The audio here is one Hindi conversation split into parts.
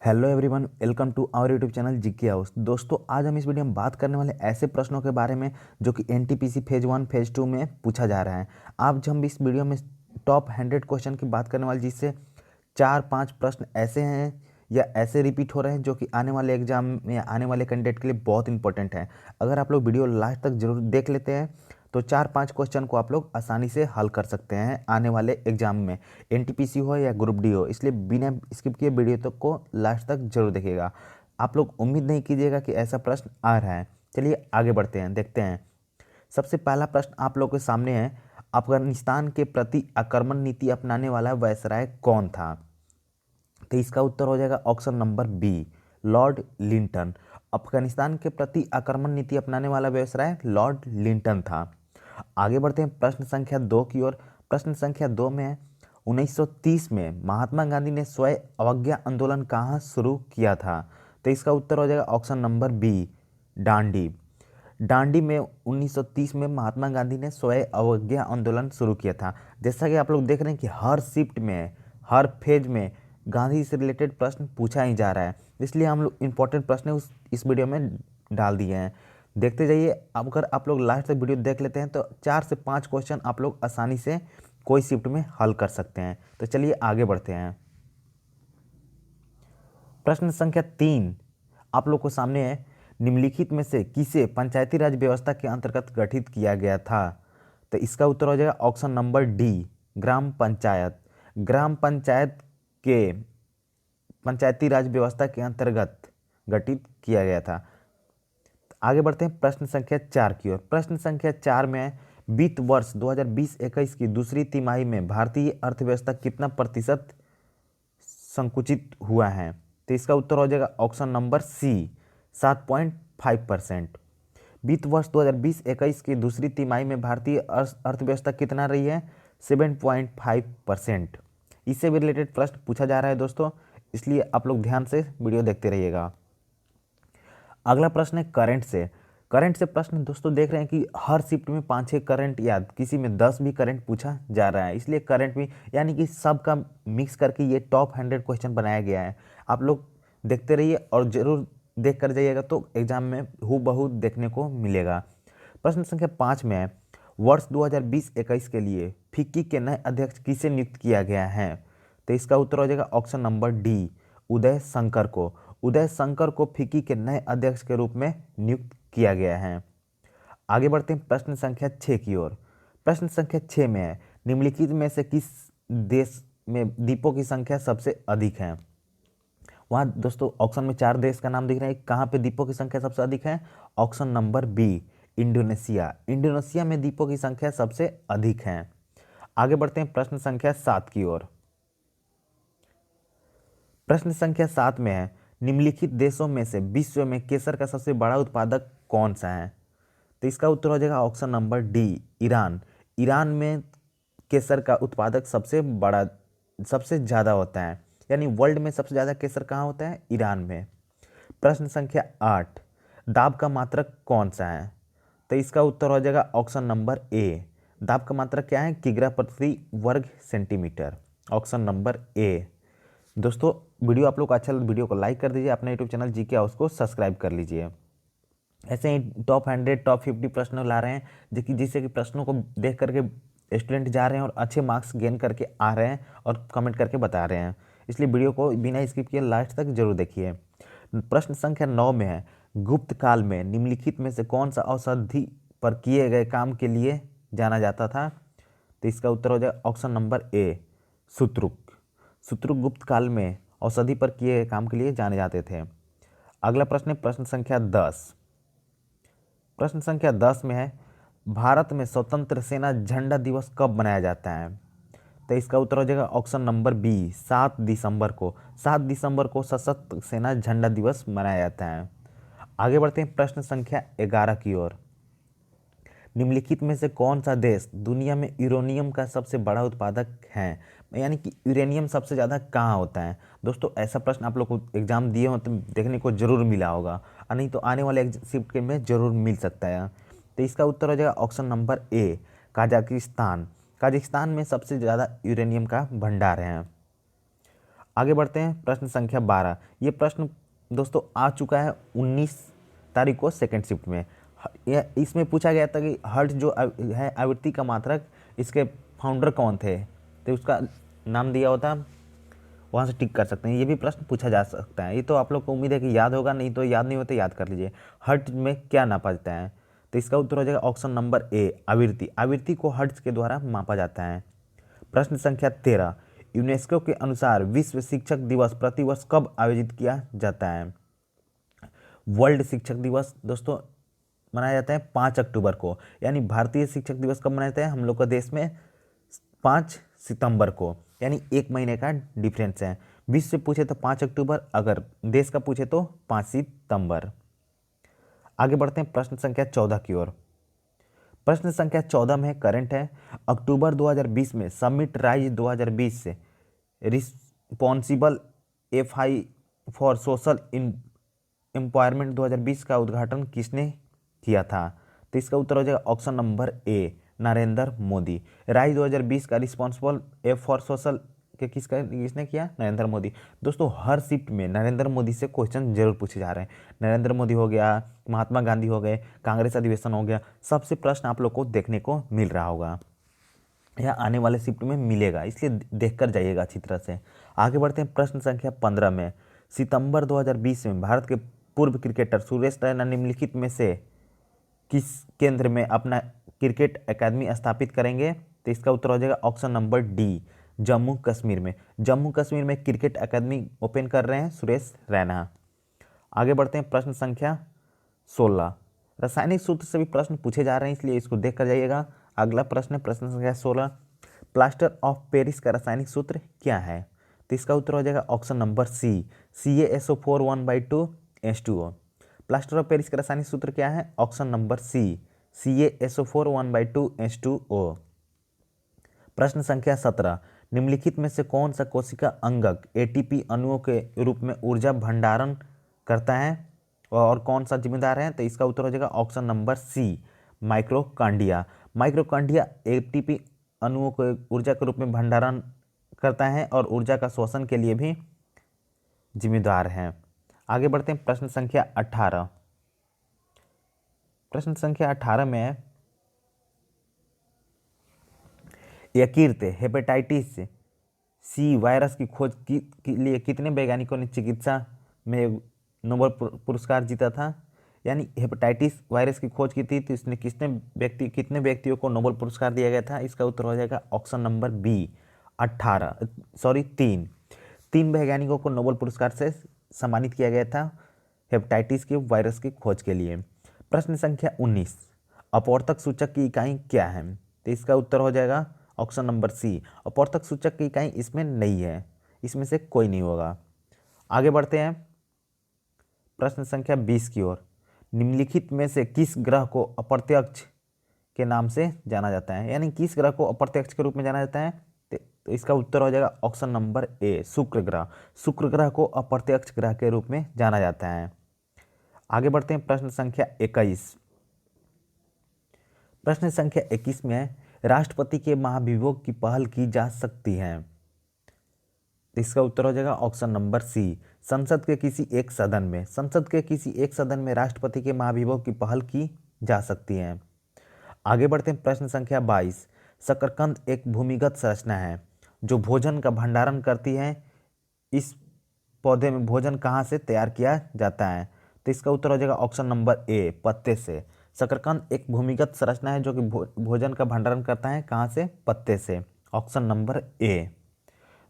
Hello everyone, welcome to our YouTube channel GK house. दोस्तों, आज हम इस वीडियो में बात करने वाले ऐसे प्रश्नों के बारे में जो कि एनटीपीसी फेज 1 फेज 2 में पूछा जा रहा है। आज हम इस वीडियो में टॉप 100 क्वेश्चन की बात करने वाले, जिससे 4-5 प्रश्न ऐसे हैं या ऐसे रिपीट हो रहे हैं जो कि आने वाले एग्जाम में आने वाले कैंडिडेट के लिए बहुत इंपॉर्टेंट है। अगर आप लोग वीडियो लास्ट तक जरूर देख लेते हैं तो 4-5 क्वेश्चन को आप लोग आसानी से हल कर सकते हैं आने वाले एग्जाम में, एनटीपीसी हो या ग्रुप डी हो। इसलिए बिना स्किप किए वीडियो तक को लास्ट तक जरूर देखिएगा। आप लोग उम्मीद नहीं कीजिएगा कि ऐसा प्रश्न आ रहा है। चलिए आगे बढ़ते हैं, देखते हैं। सबसे पहला प्रश्न आप लोगों के सामने है, अफगानिस्तान के प्रति आक्रमण नीति अपनाने वाला वायसराय कौन था? तो इसका उत्तर हो जाएगा option number B, Lord Lytton. Afghanistan के प्रति आक्रमण नीति अपनाने वाला वायसराय लॉर्ड लिंटन था। आगे बढ़ते हैं प्रश्न संख्या 2 की ओर। प्रश्न संख्या 2 में है, 1930 में महात्मा गांधी ने स्वयं अवज्ञा आंदोलन कहाँ शुरू किया था? तो इसका उत्तर हो जाएगा ऑप्शन नंबर बी, डांडी। डांडी में 1930 में महात्मा गांधी ने स्वयं अवज्ञा आंदोलन शुरू किया था। जैसा कि आप लोग देख रहे हैं कि हर शिफ्ट में, हर फेज में गांधी से रिलेटेड प्रश्न पूछा ही जा रहा है, इसलिए हम लोग इंपॉर्टेंट प्रश्न इस वीडियो में डाल दिए हैं। देखते जाइए। अगर आप लोग लास्ट तक वीडियो देख लेते हैं तो 4 से 5 क्वेश्चन आप लोग आसानी से कोई शिफ्ट में हल कर सकते हैं। तो चलिए आगे बढ़ते हैं। प्रश्न संख्या 3 आप लोग को सामने है, निम्नलिखित में से किसे पंचायती राज व्यवस्था के अंतर्गत गठित किया गया था? तो इसका उत्तर हो जाएगा ऑप्शन नंबर डी, ग्राम पंचायत। ग्राम पंचायत के पंचायती राज व्यवस्था के अंतर्गत गठित किया गया था। आगे बढ़ते हैं प्रश्न संख्या 4 की ओर। प्रश्न संख्या 4 में, वित्त वर्ष 2020-21 की दूसरी तिमाही में भारतीय अर्थव्यवस्था कितना प्रतिशत संकुचित हुआ है? तो इसका उत्तर हो जाएगा ऑप्शन नंबर सी, 7.5%। वित्त वर्ष 2020-21 की दूसरी तिमाही में भारतीय अर्थव्यवस्था कितना रही है? 7.5%। इससे भी रिलेटेड प्रश्न पूछा जा रहा है दोस्तों, इसलिए आप लोग ध्यान से वीडियो देखते रहिएगा। अगला प्रश्न है करंट से। करंट से प्रश्न दोस्तों देख रहे हैं कि हर शिफ्ट में 5-6 करंट या किसी में 10 भी करंट पूछा जा रहा है, इसलिए करंट भी यानी कि सबका मिक्स करके ये टॉप 100 क्वेश्चन बनाया गया है। आप लोग देखते रहिए और जरूर देख कर जाइएगा तो एग्जाम में हूबहू देखने को मिलेगा। प्रश्न संख्या 5 में है, वर्ष 2020-21 के लिए फिक्की के नए अध्यक्ष किसे नियुक्त किया गया है? तो इसका उत्तर हो जाएगा option number D, Uday Shankar को। उदय शंकर को फिक्की के नए अध्यक्ष के रूप में नियुक्त किया गया है। आगे बढ़ते हैं प्रश्न संख्या 6 की ओर। प्रश्न संख्या 6 में है, निम्नलिखित में से किस देश में द्वीपों की संख्या सबसे अधिक है? वहाँ दोस्तों ऑप्शन में 4 देश का नाम दिख रहा है, कहाँ पे द्वीपों की संख्या सबसे अधिक है? Option number B, Indonesia. Indonesia में द्वीपों की संख्या सबसे अधिक है। आगे बढ़ते हैं प्रश्न संख्या 7 की ओर। प्रश्न संख्या 7 में है, निम्नलिखित देशों में से विश्व में केसर का सबसे बड़ा उत्पादक कौन सा है? तो इसका उत्तर हो जाएगा option number D, Iran. Iran में केसर का उत्पादक सबसे बड़ा, सबसे ज़्यादा होता है, यानी वर्ल्ड में सबसे ज़्यादा केसर कहाँ होता है? ईरान में। प्रश्न संख्या 8, दाब का मात्रक कौन सा है? तो इसका उत्तर हो जाएगा ऑप्शन नंबर ए, दाब का मात्रक क्या है? किग्रा प्रति वर्ग सेंटीमीटर। ऑप्शन नंबर ए। दोस्तों, वीडियो आप लोग को अच्छा लगे वीडियो को लाइक कर दीजिए, अपने यूट्यूब चैनल जीके हाउस को सब्सक्राइब कर लीजिए। ऐसे ही टॉप 100 टॉप 50 प्रश्न ला रहे हैं, जिससे कि प्रश्नों को देख करके स्टूडेंट जा रहे हैं और अच्छे मार्क्स गेन करके आ रहे हैं और कमेंट करके बता रहे हैं। इसलिए वीडियो को बिना स्किप किए लास्ट तक जरूर देखिए। प्रश्न संख्या 9 में है, गुप्त काल में निम्नलिखित में से कौन सा औषधि पर किए गए काम के लिए जाना जाता था? तो इसका उत्तर हो जाए ऑप्शन नंबर ए, शत्रुक। शत्रुक गुप्त काल में औषधि पर किए गए काम के लिए जाने जाते थे। अगला प्रश्न है प्रश्न संख्या 10। प्रश्न संख्या 10 में है, भारत में स्वतंत्र सेना झंडा दिवस कब मनाया जाता है? तो इसका उत्तर हो जाएगा ऑप्शन नंबर बी, 7 दिसंबर को। 7 दिसंबर को सशस्त्र सेना झंडा दिवस मनाया जाता है। आगे बढ़ते हैं प्रश्न संख्या 11 की ओर। निम्नलिखित में से कौन सा देश दुनिया में यूरेनियम का सबसे बड़ा उत्पादक है? यानी कि यूरेनियम सबसे ज़्यादा कहाँ होता है? दोस्तों, ऐसा प्रश्न आप लोग को एग्जाम दिए हो तो देखने को जरूर मिला होगा, और नहीं तो आने वाले शिफ्ट के में जरूर मिल सकता है। तो इसका उत्तर हो जाएगा ऑप्शन नंबर ए, कजाकिस्तान। कजाकिस्तान में सबसे ज़्यादा यूरेनियम का भंडार है। आगे बढ़ते हैं प्रश्न संख्या 12। ये प्रश्न दोस्तों आ चुका है 19 तारीख को सेकंड शिफ्ट में। इसमें पूछा गया था कि हर्ट्ज जो है आवृत्ति का मात्रक, इसके फाउंडर कौन थे, तो उसका नाम दिया होता, वहाँ से टिक कर सकते हैं। ये भी प्रश्न पूछा जा सकता है। ये तो आप लोग को उम्मीद है कि याद होगा, नहीं तो याद नहीं होता याद कर लीजिए। हर्ट्ज में क्या नापा जाता है, तो इसका उत्तर हो जाएगा ऑप्शन नंबर ए आवृत्ति। आवृत्ति को हर्ट्ज के द्वारा मापा जाता है। प्रश्न संख्या 13। यूनेस्को के अनुसार विश्व शिक्षक दिवस प्रतिवर्ष कब आयोजित किया जाता है। वर्ल्ड शिक्षक दिवस दोस्तों मनाया जाता है 5 अक्टूबर को, यानी भारतीय शिक्षक दिवस कब मनाया जाता है हम लोग का देश में 5 सितंबर को, यानी 1 महीने का डिफरेंस है। विश्व से पूछे तो 5 अक्टूबर, अगर देश का पूछे तो 5 सितंबर। आगे बढ़ते हैं प्रश्न संख्या 14 की ओर। प्रश्न संख्या 14 में करंट है। अक्टूबर 2020 में समिट राइज 2020 से responsible FI for social empowerment 2020 का उद्घाटन किसने किया था, तो इसका उत्तर हो जाएगा ऑप्शन नंबर ए नरेंद्र मोदी। राइज 2020 का रिस्पॉन्सिबल एफ फॉर सोशल के किसने किया, नरेंद्र मोदी। दोस्तों हर शिफ्ट में नरेंद्र मोदी से क्वेश्चन जरूर पूछे जा रहे हैं। नरेंद्र मोदी हो गया, महात्मा गांधी हो गए, कांग्रेस अधिवेशन हो गया, सबसे प्रश्न आप लोग को देखने को मिल रहा होगा या आने वाले शिफ्ट में मिलेगा, इसलिए देख कर जाइएगा अच्छी तरह से। आगे बढ़ते हैं प्रश्न संख्या 15 में। सितंबर 2020 में भारत के पूर्व क्रिकेटर सुरेश रैना निम्नलिखित में से किस केंद्र में अपना क्रिकेट एकेडमी स्थापित करेंगे, तो इसका उत्तर हो जाएगा option number D Jammu Kashmir में। जम्मू कश्मीर में क्रिकेट एकेडमी ओपन कर रहे हैं सुरेश रैना। आगे बढ़ते हैं प्रश्न संख्या 16। रासायनिक सूत्र से भी प्रश्न पूछे जा रहे हैं, इसलिए इसको देख कर जाइएगा। अगला प्रश्न है प्रश्न संख्या 16। प्लास्टर ऑफ पेरिस का रासायनिक सूत्र क्या है, तो इसका उत्तर हो जाएगा option number C CaSO4 1/2 H2O। Plaster of Paris का रासायनिक सूत्र क्या है, option number C CaSO4 1/2 H2O। प्रश्न संख्या 17। निम्नलिखित में से कौन सा कोशिका अंगक ATP अणुओं के रूप में ऊर्जा भंडारण करता है और कौन सा जिम्मेदार है, तो इसका उत्तर हो जाएगा ऑप्शन नंबर सी माइक्रोकांडिया। माइक्रोकांडिया ATP अणुओं को ऊर्जा के रूप में भंडारण करता है और ऊर्जा का शोषण के लिए भी जिम्मेदार है। आगे बढ़ते हैं प्रश्न संख्या 18। प्रश्न संख्या 18 में यकृत हेपेटाइटिस सी वायरस की खोज के लिए कितने वैज्ञानिकों ने चिकित्सा में नोबेल पुरस्कार जीता था, यानी हेपेटाइटिस वायरस की खोज की थी, तो इसने कितने व्यक्तियों को नोबेल पुरस्कार दिया गया था, इसका उत्तर हो जाएगा ऑप्शन नंबर बी 3 वैज्ञानिकों को नोबेल पुरस्कार से सम्मानित किया गया था हेपेटाइटिस के वायरस की खोज के लिए। प्रश्न संख्या 19। अपवर्तक सूचक की इकाई क्या है, तो इसका उत्तर हो जाएगा ऑप्शन नंबर सी अपवर्तक सूचक की इकाई इसमें नहीं है, इसमें से कोई नहीं होगा। आगे बढ़ते हैं प्रश्न संख्या 20 की ओर। निम्नलिखित में से किस ग्रह को अप्रत्यक्ष के नाम से जाना जाता है, यानी किस ग्रह को अप्रत्यक्ष के रूप में जाना जाता है, तो इसका उत्तर हो जाएगा ऑप्शन नंबर ए शुक्र ग्रह। शुक्र ग्रह को अप्रत्यक्ष ग्रह के रूप में जाना जाता है। आगे बढ़ते हैं प्रश्न संख्या 21। प्रश्न संख्या 21 में राष्ट्रपति के महाभियोग की पहल की जा सकती है, इसका उत्तर हो जाएगा ऑप्शन नंबर सी संसद के किसी एक सदन में राष्ट्रपति के महाभियोग की पहल की जा सकती है। आगे बढ़ते हैं प्रश्न संख्या 22। शकरकंद एक भूमिगत संरचना है जो भोजन का भंडारण करती है। इस पौधे में भोजन कहाँ से तैयार किया जाता है, तो इसका उत्तर हो जाएगा ऑप्शन नंबर ए पत्ते से। शकरकंद एक भूमिगत संरचना है जो कि भोजन का भंडारण करता है, कहाँ से, पत्ते से। ऑप्शन नंबर ए।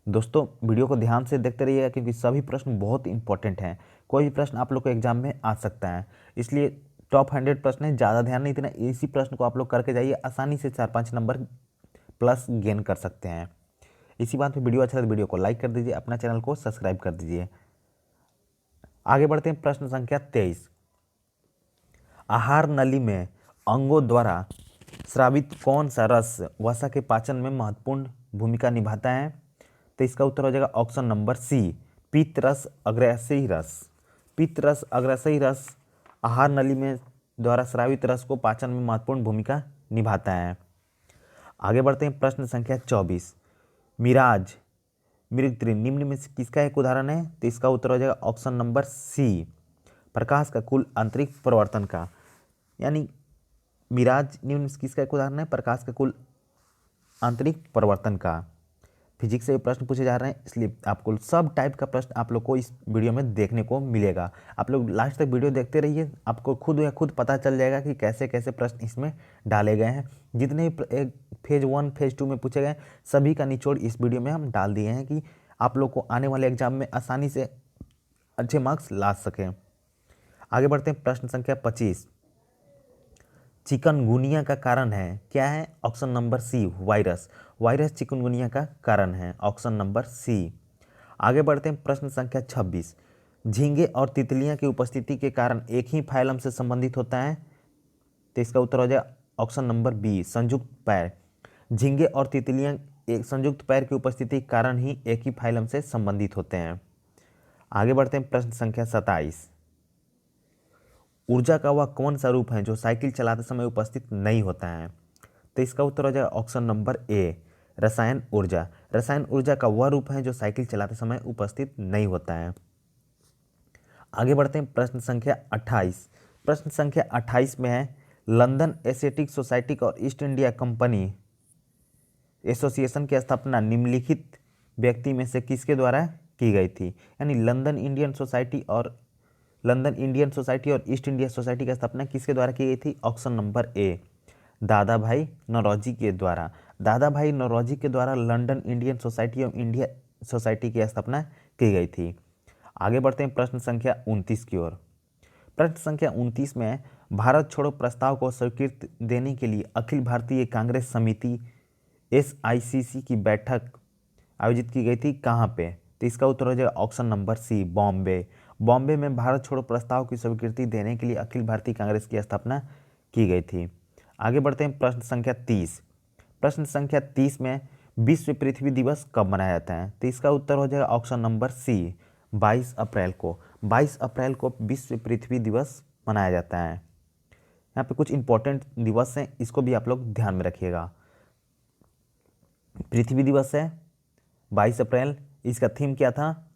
दोस्तों वीडियो को ध्यान से देखते रहिएगा क्योंकि सभी प्रश्न बहुत इंपॉर्टेंट हैं। कोई भी प्रश्न आप लोग को एग्जाम में आ सकता है, इसलिए टॉप 100 प्रश्न है, ज़्यादा ध्यान नहीं देना। इसी प्रश्न को आप लोग करके जाइए, आसानी से 4-5 नंबर प्लस गेन कर सकते हैं। इसी बात पे वीडियो अच्छा लगे तो वीडियो को लाइक कर दीजिए, अपना चैनल को सब्सक्राइब कर दीजिए। आगे बढ़ते हैं प्रश्न संख्या 23। आहार नली में अंगों द्वारा स्रावित कौन सा रस वसा के पाचन में महत्वपूर्ण भूमिका निभाता है, तो इसका उत्तर हो जाएगा ऑप्शन नंबर सी पित्त रस अग्राशयी रस। पित्त रस अग्राशयी रस आहार नली में द्वारा स्रावित रस को पाचन में महत्वपूर्ण भूमिका निभाता है। आगे बढ़ते हैं प्रश्न संख्या 24। मिराज मृग निम्न में से किसका एक उदाहरण है? तो इसका उत्तर हो जाएगा ऑप्शन नंबर सी, प्रकाश का कुल आंतरिक परिवर्तन का। यानी मिराज निम्न में से किसका एक उदाहरण है? प्रकाश का कुल आंतरिक परिवर्तन का। फिजिक्स से प्रश्न पूछे जा रहे हैं, इसलिए आपको सब टाइप का प्रश्न आप लोग को इस वीडियो में देखने को मिलेगा। आप लोग लास्ट तक वीडियो देखते रहिए, आपको खुद पता चल जाएगा कि कैसे कैसे प्रश्न इसमें डाले गए हैं। जितने भी फेज 1 फेज 2 में पूछे गए सभी का निचोड़ इस वीडियो में हम डाल दिए हैं कि आप लोग को आने वाले एग्जाम में आसानी से अच्छे मार्क्स ला सकें। आगे बढ़ते हैं, प्रश्न संख्या 25। चिकनगुनिया का कारण है, क्या है? Option number C, virus. Virus chikungunya का कारण है, ऑप्शन नंबर सी। आगे बढ़ते हैं, प्रश्न संख्या 26। झींगे और तितलियां की उपस्थिति के कारण एक ही फाइलम से संबंधित होता है, तो इसका उत्तर हो जाए ऑप्शन नंबर बी, संयुक्त पैर। झींगे और तितलियां एक संयुक्त पैर की उपस्थिति के कारण ही एक ही फाइलम से संबंधित होते हैं। आगे बढ़ते हैं, प्रश्न संख्या 27। ऊर्जा का वह कौन सा रूप है जो साइकिल चलाते समय उपस्थित नहीं होता है? तो इसका उत्तर हो जाएगा ऑप्शन नंबर ए, रसायन ऊर्जा। रसायन ऊर्जा का वह रूप है जो साइकिल चलाते समय उपस्थित नहीं होता है। आगे बढ़ते हैं, प्रश्न संख्या 28। प्रश्न संख्या 28 में है, लंदन एशियाटिक सोसाइटी और ईस्ट इंडिया कंपनी एसोसिएशन की स्थापना निम्नलिखित व्यक्ति में से किसके द्वारा की गई थी? यानी लंदन इंडियन सोसाइटी और ईस्ट इंडिया सोसाइटी की स्थापना किसके द्वारा की गई थी? ऑप्शन नंबर ए, दादा भाई नौरोजी के द्वारा। दादा भाई नौरोजी के द्वारा लंदन इंडियन सोसाइटी और इंडिया सोसाइटी की स्थापना की गई थी। आगे बढ़ते हैं, प्रश्न संख्या 29 की ओर। प्रश्न संख्या 29 में है, भारत छोड़ो प्रस्ताव को स्वीकृति देने के लिए अखिल भारतीय कांग्रेस समिति SICC की बैठक आयोजित की गई थी, कहाँ पे? तो इसका उत्तर हो जाएगा option number C, Bombay. Bombay में भारत छोड़ो प्रस्ताव की स्वीकृति देने के लिए अखिल भारतीय कांग्रेस की स्थापना की गई थी। आगे बढ़ते हैं, प्रश्न संख्या 30। प्रश्न संख्या 30 में विश्व पृथ्वी दिवस कब मनाया जाता है? तो इसका उत्तर हो जाएगा ऑप्शन नंबर सी, 22 अप्रैल को। 22 अप्रैल को विश्व पृथ्वी दिवस मनाया जाता है। यहाँ पे कुछ इंपॉर्टेंट दिवस हैं, इसको भी आप लोग ध्यान में रखिएगा। पृथ्वी दिवस है 22 अप्रैल। इसका थीम क्या था?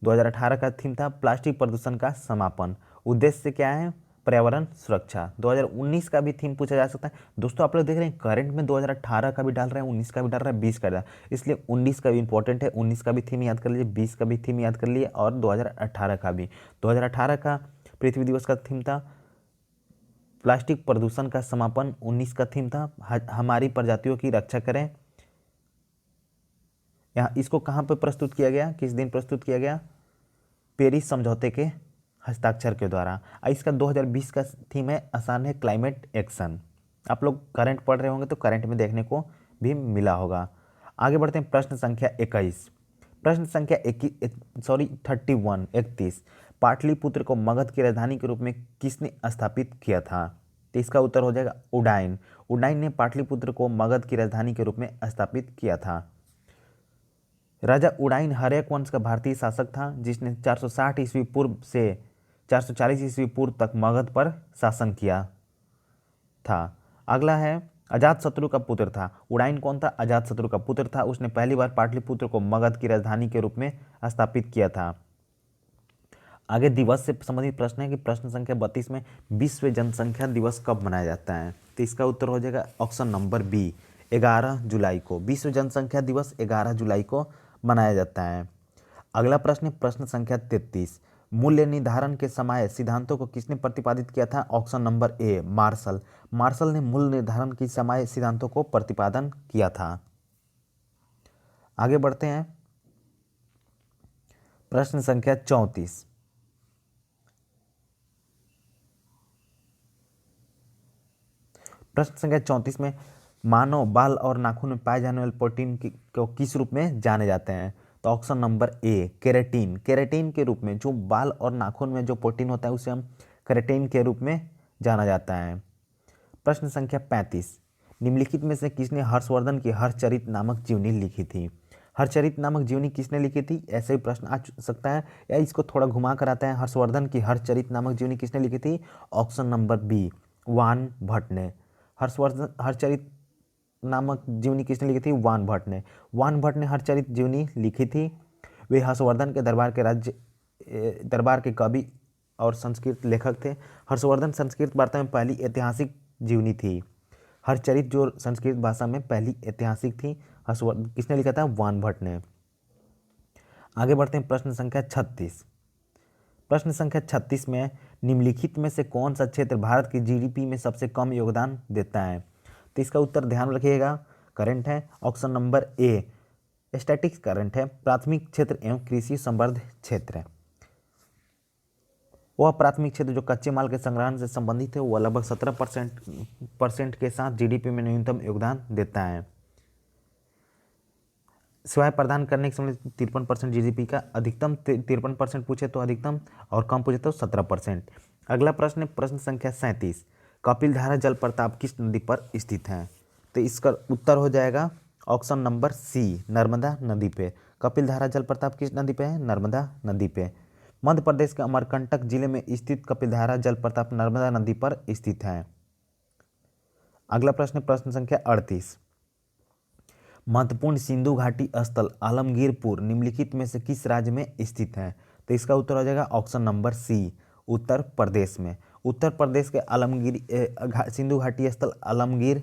2018 का थीम था प्लास्टिक प्रदूषण का समापन। उद्देश्य क्या है? पर्यावरण सुरक्षा। 2019 का भी थीम पूछा जा सकता है। दोस्तों आप लोग देख रहे हैं करंट में 2018 का भी डाल रहे हैं, 19 का भी डाल रहा है, 20 का डाल रहा है, इसलिए 19 का भी इंपॉर्टेंट है। 19 का भी थीम याद कर लीजिए, 20 का भी थीम याद कर लिए और 2018 का भी। 2018 का पृथ्वी दिवस का थीम था प्लास्टिक प्रदूषण का समापन। 19 का थीम था हमारी प्रजातियों की रक्षा करें। यहाँ इसको कहाँ पर प्रस्तुत किया गया, किस दिन प्रस्तुत किया गया? पेरिस समझौते के हस्ताक्षर के द्वारा। इसका 2020 का थीम है आसान है क्लाइमेट एक्शन। आप लोग करंट पढ़ रहे होंगे तो करंट में देखने को भी मिला होगा। आगे बढ़ते हैं, प्रश्न संख्या 21। प्रश्न संख्या 31। पाटलिपुत्र को मगध की राजधानी के रूप में किसने स्थापित किया था? तो इसका उत्तर हो जाएगा उडाइन। उडाइन ने पाटलिपुत्र को मगध की राजधानी के रूप में स्थापित किया था। राजा उडाइन हर्यक वंश का भारतीय शासक था जिसने 460 ईस्वी पूर्व से 440 ईस्वी पूर्व तक मगध पर शासन किया था। अगला है अजातशत्रु का पुत्र था। उडाइन कौन था? अजातशत्रु का पुत्र था। उसने पहली बार पाटलिपुत्र को मगध की राजधानी के रूप में स्थापित किया था। आगे दिवस से संबंधित प्रश्न है कि प्रश्न संख्या 32 में विश्व जनसंख्या दिवस कब मनाया जाता है? तो इसका उत्तर हो जाएगा ऑप्शन नंबर बी, 11 जुलाई को। विश्व जनसंख्या दिवस 11 जुलाई को मनाया जाता है। अगला प्रश्न है प्रश्न संख्या 33। मूल्य निर्धारण के समय सिद्धांतों को किसने प्रतिपादित किया था? Option number A, Marshall. Marshall ने मूल्य निर्धारण के समय सिद्धांतों को प्रतिपादन किया था। आगे बढ़ते हैं, प्रश्न संख्या 34। प्रश्न संख्या 34 में मानव बाल और नाखून में पाए जाने वाले प्रोटीन को किस रूप में जाने जाते हैं? तो ऑप्शन नंबर ए, केराटिन। केराटिन के रूप में जो बाल और नाखून में जो प्रोटीन होता है उसे हम केराटिन के रूप में जाना जाता है। प्रश्न संख्या 35। निम्नलिखित में से किसने हर्षवर्धन की हर्षचरित नामक जीवनी लिखी थी? हर्षचरित नामक जीवनी किसने लिखी थी? ऐसे भी प्रश्न आ सकता है या इसको थोड़ा घुमा कर आता है। हर्षवर्धन की हर्षचरित नामक जीवनी किसने लिखी थी? ऑप्शन नंबर बी, वान भट्ट ने। हर्षवर्धन हर्षचरित नामक जीवनी किसने लिखी थी? वान भट्ट ने। वान भट्ट ने हरचरित जीवनी लिखी थी। वे हर्षवर्धन के दरबार के कवि और संस्कृत लेखक थे। हर्षवर्धन संस्कृत वार्ता में पहली ऐतिहासिक जीवनी थी। हरचरित जो संस्कृत भाषा में पहली ऐतिहासिक थी, हर्षवर्धन किसने लिखा था? वान भट्ट ने। आगे बढ़ते हैं प्रश्न संख्या 36। प्रश्न संख्या 36 में निम्नलिखित में से कौन सा क्षेत्र भारत की जीडीपी में सबसे कम योगदान देता है? तो इसका उत्तर ध्यान रखिएगा, करंट है। ऑप्शन नंबर ए स्टैटिक्स करंट है। प्राथमिक क्षेत्र एवं कृषि संबद्ध क्षेत्र है। वह प्राथमिक क्षेत्र जो कच्चे माल के संग्रहण से संबंधित है, वह लगभग 17% के साथ जीडीपी में न्यूनतम योगदान देता है। सेवाएं प्रदान करने के समय 53% जीडीपी का, अधिकतम 53% पूछे तो अधिकतम, और कम पूछे तो 17%। अगला प्रश्न है प्रश्न संख्या 37। कपिलधारा जलप्रपात किस नदी पर स्थित है? तो इसका उत्तर हो जाएगा ऑप्शन नंबर सी, नर्मदा नदी पे। कपिलधारा जलप्रपात किस नदी पे है? नर्मदा नदी पे। मध्य प्रदेश के अमरकंटक जिले में स्थित कपिलधारा जलप्रपात नर्मदा नदी पर स्थित है। अगला प्रश्न प्रश्न संख्या 38। महत्वपूर्ण सिंधु घाटी स्थल आलमगीरपुर निम्नलिखित में से किस राज्य में स्थित है? तो इसका उत्तर हो जाएगा ऑप्शन नंबर सी, उत्तर प्रदेश में। उत्तर प्रदेश के सिंधु घाटी स्थल आलमगीर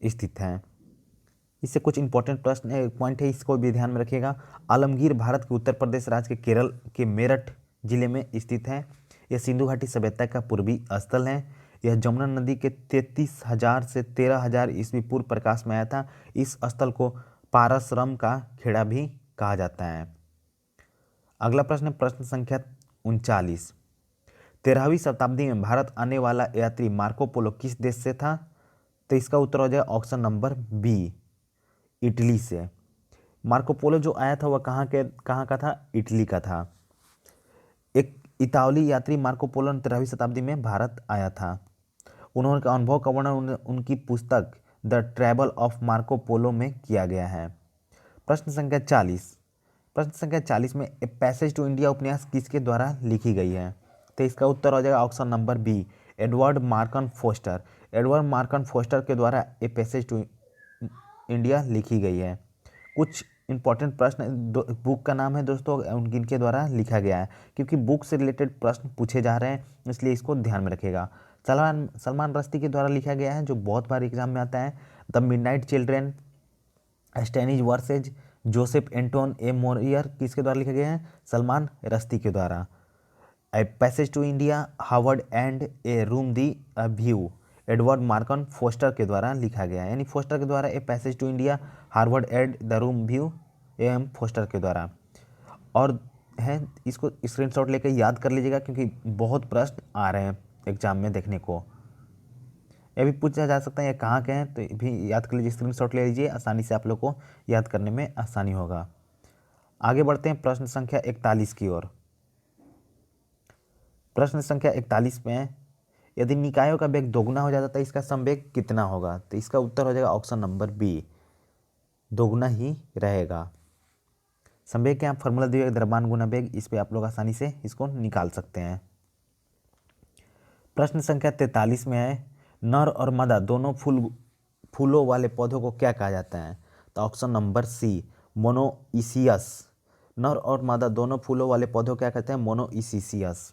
स्थित है। इससे कुछ इंपॉर्टेंट प्रश्न पॉइंट है, इसको भी ध्यान में रखिएगा। आलमगीर भारत के उत्तर प्रदेश राज्य के केरल के मेरठ जिले में स्थित है। यह सिंधु घाटी सभ्यता का पूर्वी स्थल है। यह जमुना नदी के 33,000 से 13,000 ईस्वी पूर्व प्रकाश में आया था। इस स्थल को पारसरम का खेड़ा भी कहा जाता है। अगला प्रश्न है प्रश्न संख्या 39। 13वीं शताब्दी में भारत आने वाला यात्री मार्को पोलो किस देश से था? तो इसका उत्तर हो जाएगा ऑप्शन नंबर बी, इटली से। मार्को पोलो जो आया था वह कहाँ का था? इटली का था। एक इतालवी यात्री मार्को पोलो 13वीं शताब्दी में भारत आया था। उन्होंने अनुभव का वर्णन उनकी पुस्तक the travel of Marco Polo में किया गया है। प्रश्न संख्या 40। प्रश्न संख्या 40 में ए पैसेज टू इंडिया उपन्यास किसके द्वारा लिखी गई है? तो इसका उत्तर हो जाएगा option number B, Edward Morgan Forster. Edward Morgan Forster के द्वारा ए पैसेज टू इंडिया लिखी गई है। कुछ इंपॉर्टेंट प्रश्न बुक का नाम है दोस्तों, इनके द्वारा लिखा गया है, क्योंकि बुक से रिलेटेड प्रश्न पूछे जा रहे हैं, इसलिए इसको ध्यान में रखिएगा। सलमान रश्दी के द्वारा लिखा गया है, जो बहुत बार एग्जाम में आता है। The midnight children satanic verses Joseph Anton a memoir किसके द्वारा लिखा गया है? सलमान रश्दी के द्वारा। A passage to India Howards end a room the view Edward Morgan Forster के द्वारा लिखा गया है। यानी फोस्टर के द्वारा a passage to India Howards end the room view M Forster के द्वारा। और है इसको स्क्रीनशॉट लेकर याद कर लीजिएगा, क्योंकि बहुत प्रश्न आ रहे हैं एग्जाम में देखने को। यह भी पूछा जा सकता है ये कहाँ के हैं, तो भी याद कर लीजिए, स्क्रीनशॉट ले लीजिए, आसानी से आप लोग को याद करने में आसानी होगा। आगे बढ़ते हैं प्रश्न संख्या 41 की ओर। प्रश्न संख्या 41 में यदि निकायों का वेग दोगुना हो जाता है, इसका समवेग कितना होगा? तो इसका उत्तर हो जाएगा ऑप्शन नंबर बी, दोगुना ही रहेगा। संवेग के यहाँ फॉर्मूला दिया गया द्रव्यमान गुना वेग, इस पे आप लोग आसानी से इसको निकाल सकते हैं। प्रश्न संख्या 43 में है नर और मादा दोनों फूलों वाले पौधों को क्या कहा जाता है? तो ऑप्शन नंबर सी, मोनोइसियस। नर और मादा दोनों फूलों वाले पौधों क्या कहते हैं? मोनोइसियस।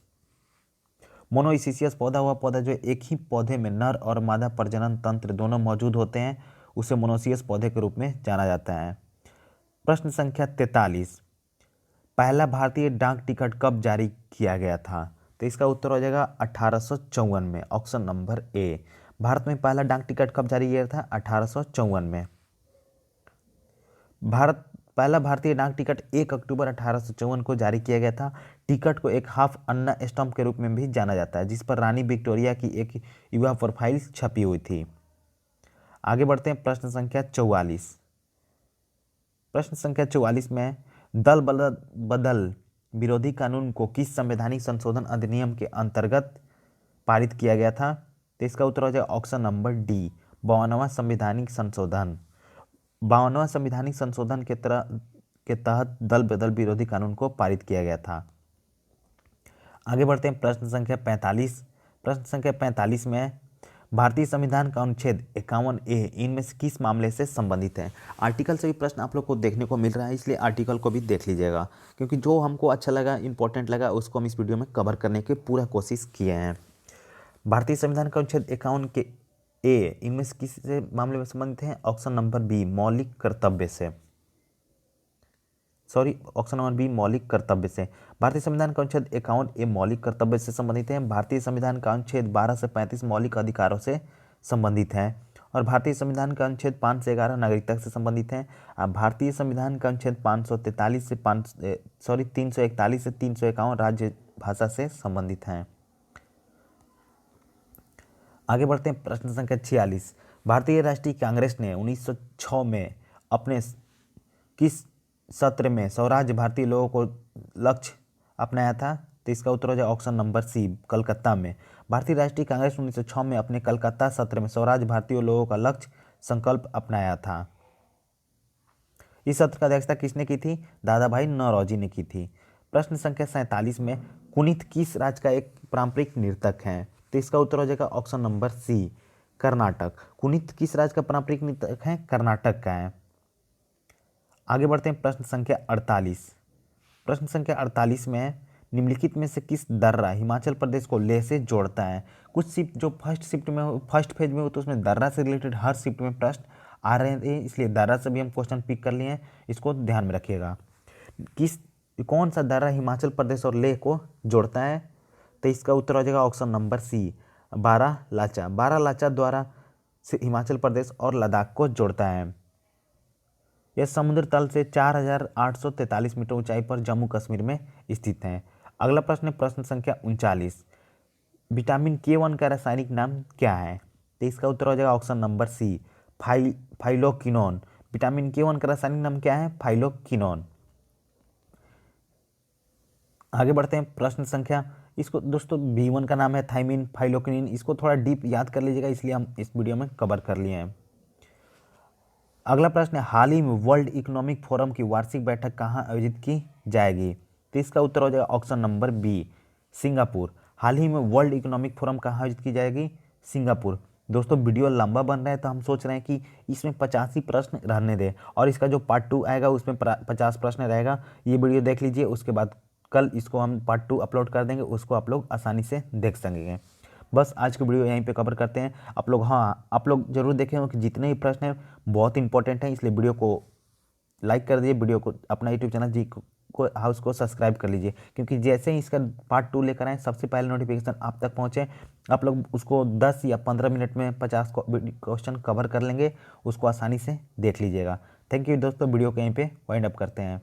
मोनोइसियस पौधा हुआ पौधा जो एक ही पौधे में नर और मादा प्रजनन तंत्र दोनों मौजूद होते हैं, उसे मोनोइसियस पौधे के रूप में जाना जाता है। प्रश्न संख्या 43। पहला भारतीय डाक टिकट कब जारी किया गया था? तो इसका उत्तर हो जाएगा 1854 में, ऑप्शन नंबर ए। भारत में पहला डाक टिकट कब जारी किया था? 1854 में। पहला भारतीय डाक टिकट 1 अक्टूबर 1854 को जारी किया गया था। टिकट को एक हाफ अन्ना स्टैम्प के रूप में भी जाना जाता है, जिस पर रानी विक्टोरिया की एक युवा प्रोफाइल छपी हुई थी। आगे बढ़ते हैं प्रश्न संख्या 44। प्रश्न संख्या 44 में दल बदल विरोधी कानून को किस संवैधानिक संशोधन अधिनियम के अंतर्गत पारित किया गया था? तो इसका उत्तर हो जाएगा ऑप्शन नंबर डी, 52वां संवैधानिक संशोधन। 52वां संवैधानिक संशोधन के तहत दल बदल विरोधी कानून को पारित किया गया था। आगे बढ़ते हैं प्रश्न संख्या 45। प्रश्न संख्या 45 में भारतीय संविधान का अनुच्छेद 51A इनमें से किस मामले से संबंधित है? आर्टिकल से भी प्रश्न आप लोग को देखने को मिल रहा है, इसलिए आर्टिकल को भी देख लीजिएगा, क्योंकि जो हमको अच्छा लगा, इंपॉर्टेंट लगा, उसको हम इस वीडियो में कवर करने की पूरा कोशिश किए हैं। भारतीय संविधान का अनुच्छेद 51A इनमें से किस से मामले में संबंधित है? ऑप्शन नंबर बी, मौलिक कर्तव्य से। ऑप्शन नंबर बी, मौलिक कर्तव्य से। भारतीय संविधान का अनुच्छेद 51A मौलिक कर्तव्य से संबंधित है। भारतीय संविधान का अनुच्छेद 12 से 35 मौलिक अधिकारों से संबंधित है। और भारतीय संविधान का अनुच्छेद 5 से 11 नागरिकता से संबंधित है। भारतीय संविधान का अनुच्छेद 341 से 351 राज्य भाषा से संबंधित है। आगे बढ़ते हैं, प्रश्न संख्या 46। भारतीय राष्ट्रीय कांग्रेस ने 1906 में अपने किस सत्र में स्वराज भारतीय लोगों को लक्ष्य अपनाया था? तो इसका उत्तर हो जाए ऑप्शन नंबर सी, कलकत्ता में। भारतीय राष्ट्रीय कांग्रेस 1906 में अपने कलकत्ता सत्र में स्वराज भारतीय लोगों का लक्ष्य संकल्प अपनाया था। इस सत्र की अध्यक्षता किसने की थी? दादा भाई नौरोजी ने की थी। प्रश्न संख्या 47 में कुनित किस राज्य का एक पारंपरिक नर्तक है? तो इसका उत्तर हो जाएगा ऑप्शन नंबर सी, कर्नाटक। कुनित किस राज्य का पारंपरिक नर्तक है? कर्नाटक का है। आगे बढ़ते हैं, प्रश्न संख्या 48। प्रश्न संख्या 48 में निम्नलिखित में से किस दर्रा हिमाचल प्रदेश को लेह से जोड़ता है? कुछ शिफ्ट जो फर्स्ट फेज में हो तो उसमें दर्रा से रिलेटेड हर शिफ्ट में प्रश्न आ रहे थे, इसलिए दर्रा से भी हम क्वेश्चन पिक कर लिए हैं, इसको ध्यान में रखिएगा। कौन सा दर्रा हिमाचल प्रदेश और लेह को जोड़ता है? तो इसका उत्तर हो जाएगा option number C, Baralacha. Baralacha द्वारा हिमाचल प्रदेश और लद्दाख को जोड़ता है। यह समुद्र तल से 4843 मीटर ऊंचाई पर जम्मू कश्मीर में स्थित है। अगला प्रश्न है प्रश्न संख्या 39। विटामिन K1 का रासायनिक नाम क्या है? तो इसका उत्तर हो जाएगा option number C, phylloquinone. Vitamin K1 का रासायनिक नाम क्या है? फाइलोक्विनोन। आगे बढ़ते हैं, प्रश्न संख्या, इसको दोस्तों B1 का नाम है थाइमिन फाइलोक्विनिन। इसको थोड़ा डीप याद कर लीजिएगा, इसलिए हम इस वीडियो में कवर कर लिए हैं। अगला प्रश्न है, हाल ही में वर्ल्ड इकोनॉमिक फोरम की वार्षिक बैठक कहाँ आयोजित की जाएगी? तो इसका उत्तर हो जाएगा ऑप्शन नंबर बी, सिंगापुर। हाल ही में वर्ल्ड इकोनॉमिक फोरम कहाँ आयोजित की जाएगी? सिंगापुर। दोस्तों वीडियो लंबा बन रहा है, तो हम सोच रहे हैं कि इसमें 85 प्रश्न रहने दें, और इसका जो पार्ट 2 आएगा उसमें 50 प्रश्न रहेगा। ये वीडियो देख लीजिए, उसके बाद कल इसको हम पार्ट 2 अपलोड कर देंगे, उसको आप लोग आसानी से देख सकेंगे। बस आज की वीडियो यहीं पे कवर करते हैं। आप लोग जरूर देखें कि जितने भी प्रश्न हैं बहुत इंपॉर्टेंट हैं, इसलिए वीडियो को लाइक कर दीजिए, वीडियो को अपना यूट्यूब चैनल जी को हाउस को सब्सक्राइब कर लीजिए, क्योंकि जैसे ही इसका पार्ट 2 लेकर आए सबसे पहले नोटिफिकेशन आप तक पहुँचे, आप लोग उसको 10 या 15 मिनट में 50 क्वेश्चन कवर कर लेंगे, उसको आसानी से देख लीजिएगा। थैंक यू दोस्तों, वीडियो को यहीं पे वाइंड अप करते हैं।